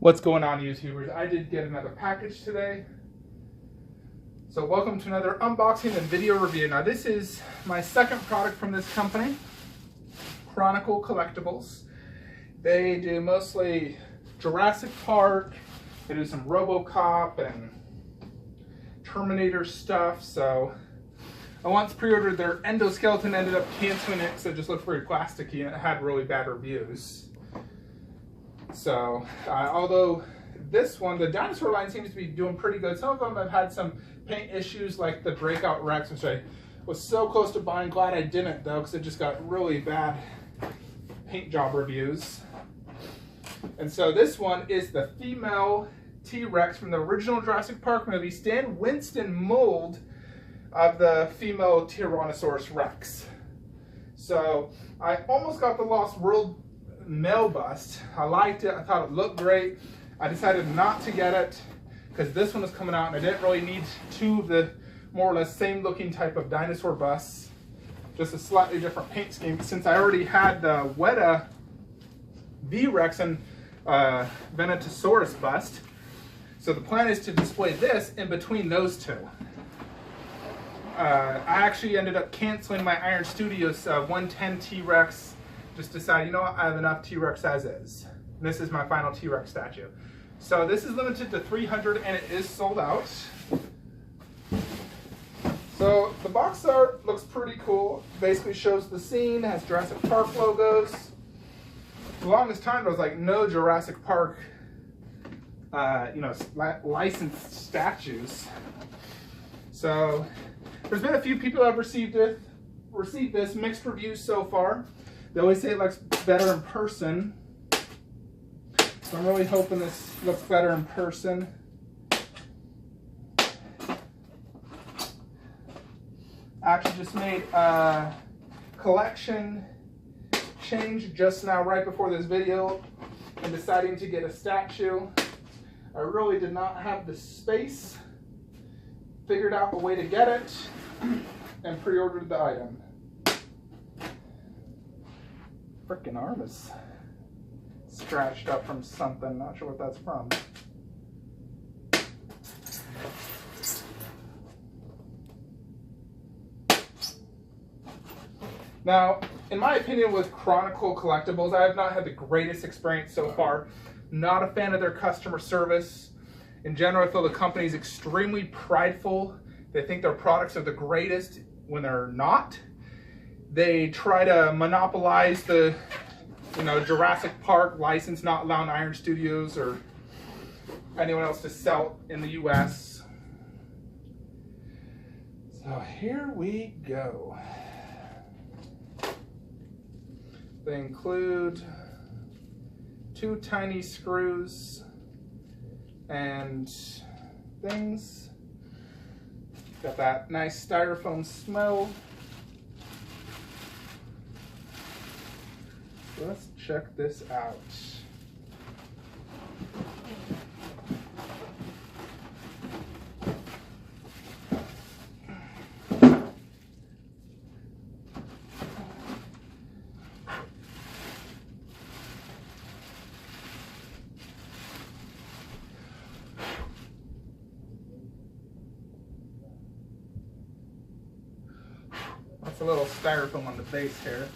What's going on, YouTubers? I did get another package today. So welcome to another unboxing and video review. Now this is my second product from this company, Chronicle Collectibles. They do mostly Jurassic Park, they do some RoboCop and Terminator stuff. So I once pre-ordered their endoskeleton, ended up canceling it because it just looked very plasticky and it had really bad reviews. So, although this one, the dinosaur line seems to be doing pretty good. Some of them have had some paint issues like the Breakout Rex, which I was so close to buying. Glad I didn't though, because it just got really bad paint job reviews. And so this one is the female T-Rex from the original Jurassic Park movie, Stan Winston mold of the female Tyrannosaurus Rex. So I almost got the Lost World male bust. I liked it. I thought it looked great. I decided not to get it because this one was coming out and I didn't really need two of the more or less same looking type of dinosaur busts, just a slightly different paint scheme, since I already had the Weta V-Rex and Venatosaurus bust. So the plan is to display this in between those two. I actually ended up canceling my Iron Studios 110 T-Rex. Just decided, you know what, I have enough T-Rex as is. And this is my final T-Rex statue. So this is limited to 300 and it is sold out. So the box art looks pretty cool. Basically shows the scene, has Jurassic Park logos. For the longest time, there was like no Jurassic Park, licensed statues. So there's been a few people that have received this, mixed reviews so far. They always say it looks better in person. So I'm really hoping this looks better in person. I actually just made a collection change just now right before this video and deciding to get a statue. I really did not have the space. Figured out a way to get it and pre-ordered the item. Frickin' arm is scratched up from something. Not sure what that's from. Now, in my opinion with Chronicle Collectibles, I have not had the greatest experience so far. Not a fan of their customer service. In general, I feel the company is extremely prideful. They think their products are the greatest when they're not. They try to monopolize the, Jurassic Park license, not allowing Iron Studios or anyone else to sell in the US. So here we go. They include 2 tiny screws and things. Got that nice styrofoam smell. Let's check this out. That's a little styrofoam on the base here.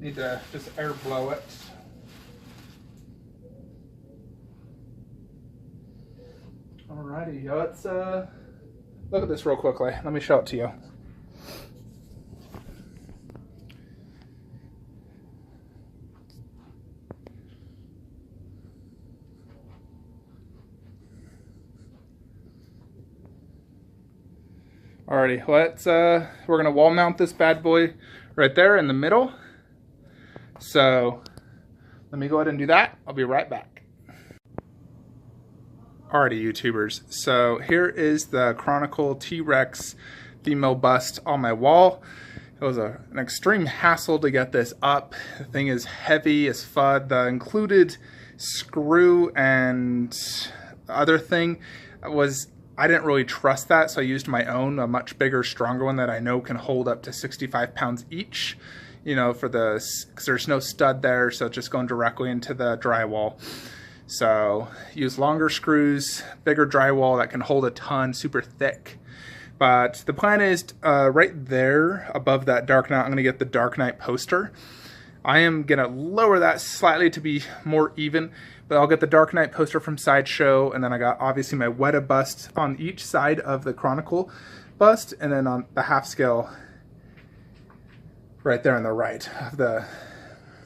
Need to just air blow it. Alrighty, let's look at this real quickly. Let me show it to you. Alrighty, we're gonna wall mount this bad boy right there in the middle. So let me go ahead and do that. I'll be right back. Alrighty, YouTubers. So here is the Chronicle T-Rex female bust on my wall. It was an extreme hassle to get this up. The thing is heavy as FUD. The included screw and other thing was, I didn't really trust that, so I used my own, a much bigger, stronger one that I know can hold up to 65 pounds each. you know, because there's no stud there, so it's just going directly into the drywall. So use longer screws, bigger drywall that can hold a ton, super thick. But the plan is right there above that Dark Knight, I'm going to get the Dark Knight poster. I am going to lower that slightly to be more even, but I'll get the Dark Knight poster from Sideshow, and then I got obviously my Weta bust on each side of the Chronicle bust, and then on the half scale right there on the right of the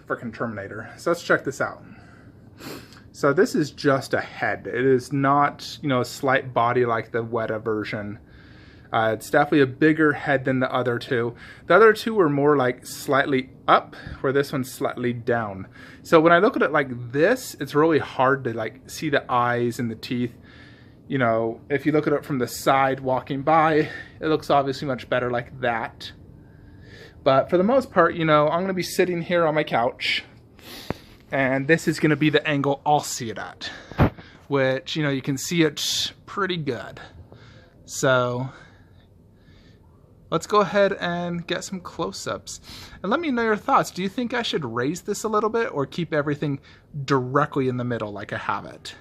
frickin' Terminator. So let's check this out. So this is just a head. It is not, you know, a slight body like the Weta version. It's definitely a bigger head than the other two. The other two were more like slightly up, where this one's slightly down. So when I look at it like this, it's really hard to like see the eyes and the teeth. You know, if you look at it from the side walking by, it looks obviously much better like that. But for the most part, you know, I'm going to be sitting here on my couch, and this is going to be the angle I'll see it at, which, you know, you can see it pretty good. So let's go ahead and get some close-ups. And let me know your thoughts. Do you think I should raise this a little bit or keep everything directly in the middle like I have it?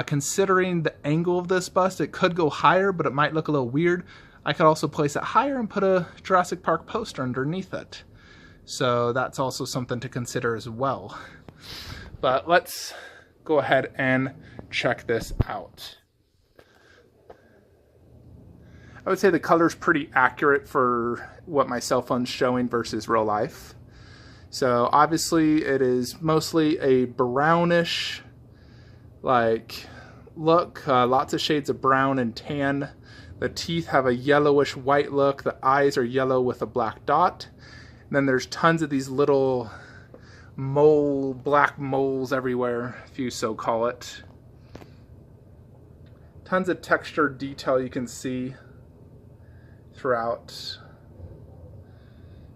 Considering the angle of this bust, it could go higher, but it might look a little weird. I could also place it higher and put a Jurassic Park poster underneath it. So that's also something to consider as well. But let's go ahead and check this out. I would say the color's pretty accurate for what my cell phone's showing versus real life. So obviously it is mostly a brownish like look, lots of shades of brown and tan. The teeth have a yellowish white look. The eyes are yellow with a black dot. And then there's tons of these little black moles everywhere, if you so call it. Tons of texture detail you can see throughout.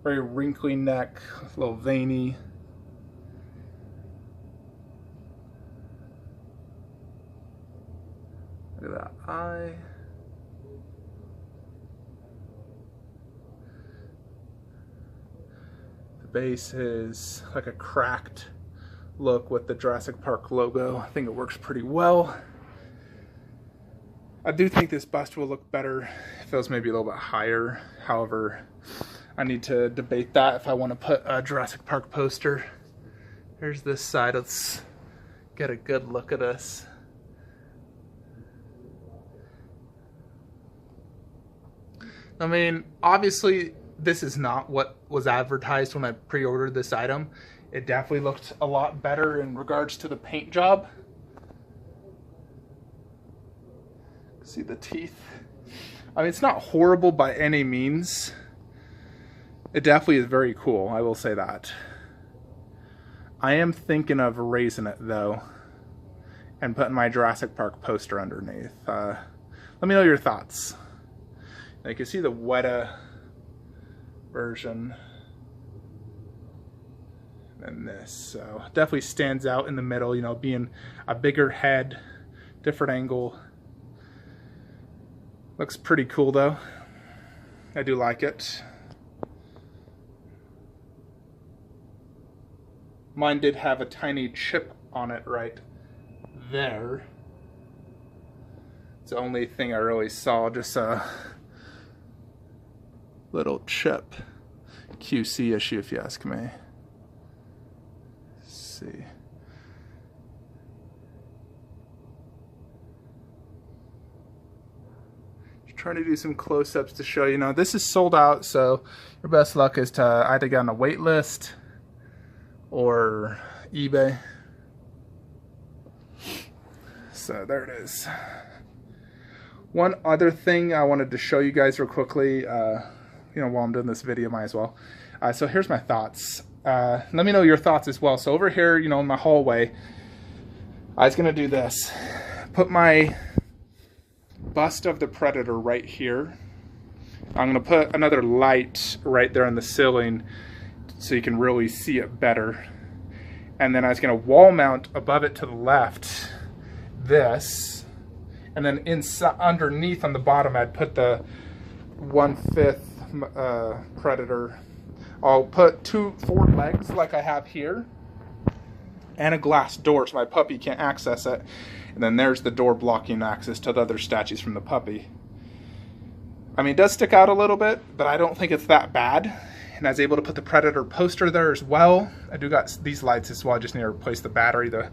Very wrinkly neck, a little veiny. Look at that eye. Base is like a cracked look with the Jurassic Park logo. I think it works pretty well. I do think this bust will look better if it was maybe a little bit higher. However, I need to debate that if I want to put a Jurassic Park poster. Here's this side. Let's get a good look at this. I mean, obviously, this is not what was advertised when I pre-ordered this item. It definitely looked a lot better in regards to the paint job. See the teeth? I mean, it's not horrible by any means. It definitely is very cool, I will say that. I am thinking of raising it though, and putting my Jurassic Park poster underneath. Let me know your thoughts. Now you can see the Weta version and this, so definitely stands out in the middle, you know, being a bigger head, different angle. Looks pretty cool though. I do like it. Mine did have a tiny chip on it right there. It's the only thing I really saw, just a little chip. QC issue if you ask me. Let's see. Just trying to do some close-ups to show you. Now this is sold out, so your best luck is to either get on a wait list or eBay. So there it is. One other thing I wanted to show you guys real quickly, you know, while I'm doing this video, might as well. So here's my thoughts. Let me know your thoughts as well. So over here, you know, in my hallway, I was gonna do this. Put my bust of the Predator right here. I'm gonna put another light right there on the ceiling so you can really see it better. And then I was gonna wall mount above it to the left this, and then inside, underneath on the bottom, I'd put the 1/5 Predator I'll put 2 forward legs like I have here, and a glass door so my puppy can't access it. And then there's the door blocking access to the other statues from the puppy. I mean, it does stick out a little bit, but I don't think it's that bad. And I was able to put the Predator poster there as well. I do got these lights as well. I just need to replace the battery. The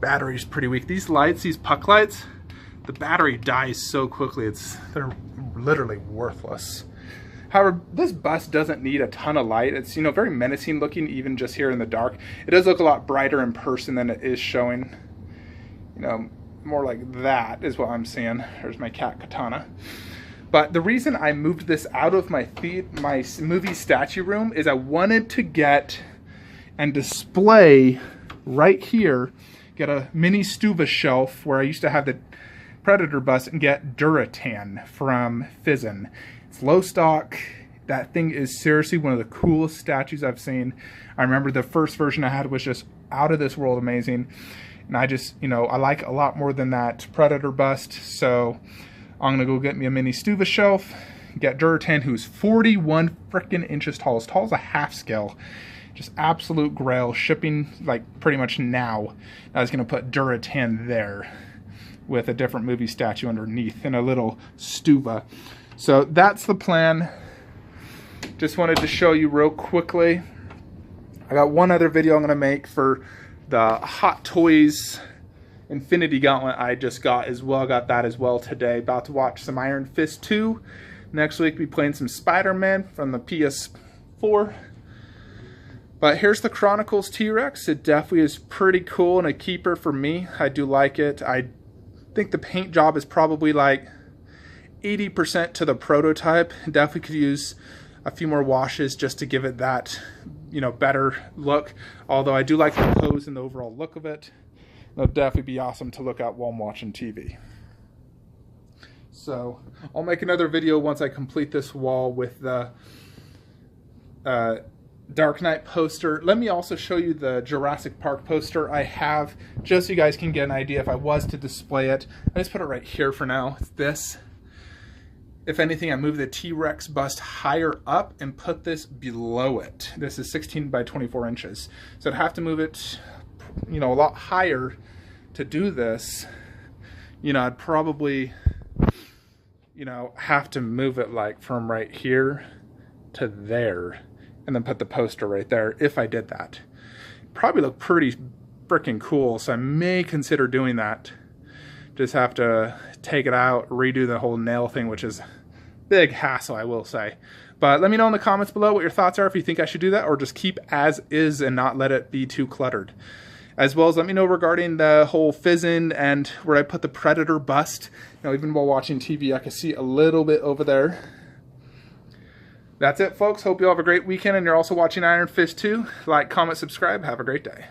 battery's pretty weak. These lights, these puck lights, the battery dies so quickly. They're literally worthless. However, this bust doesn't need a ton of light. It's, you know, very menacing looking even just here in the dark. It does look a lot brighter in person than it is showing. You know, more like that is what I'm seeing. There's my cat Katana. But the reason I moved this out of my movie statue room is I wanted to get and display right here, get a mini Stuva shelf where I used to have the Predator bust, and get Duratan from Fizzin. It's low stock. That thing is seriously one of the coolest statues I've seen. I remember the first version I had was just out of this world amazing. And I just, you know, I like a lot more than that Predator bust. So I'm going to go get me a mini Stuva shelf, get Duratan, who's 41 freaking inches tall, as tall as a half scale. Just absolute grail, shipping like pretty much now. I was going to put Duratan there with a different movie statue underneath and a little Stuva. So that's the plan. Just wanted to show you real quickly. I got one other video I'm going to make for the Hot Toys Infinity Gauntlet I just got as well. Got that as well today. About to watch some Iron Fist 2. Next week be playing some Spider-Man from the PS4. But here's the Chronicles T-Rex. It definitely is pretty cool and a keeper for me. I do like it. I think the paint job is probably like 80% to the prototype. Definitely could use a few more washes just to give it that, you know, better look. Although I do like the pose and the overall look of it. It'll definitely be awesome to look at while I'm watching TV. So I'll make another video once I complete this wall with the Dark Knight poster. Let me also show you the Jurassic Park poster I have, just so you guys can get an idea if I was to display it. I just put it right here for now. It's this. If anything, I move the T-Rex bust higher up and put this below it. This is 16 by 24 inches. So I'd have to move it, you know, a lot higher to do this. You know, I'd probably, you know, have to move it like from right here to there and then put the poster right there if I did that. Probably look pretty freaking cool, so I may consider doing that. Just have to take it out, redo the whole nail thing, which is big hassle, I will say. But let me know in the comments below what your thoughts are, if you think I should do that or just keep as is and not let it be too cluttered. As well as let me know regarding the whole Fizzin and where I put the Predator bust. You know, even while watching TV, I can see a little bit over there. That's it, folks. Hope you all have a great weekend and you're also watching Iron Fist 2. Like, comment, subscribe. Have a great day.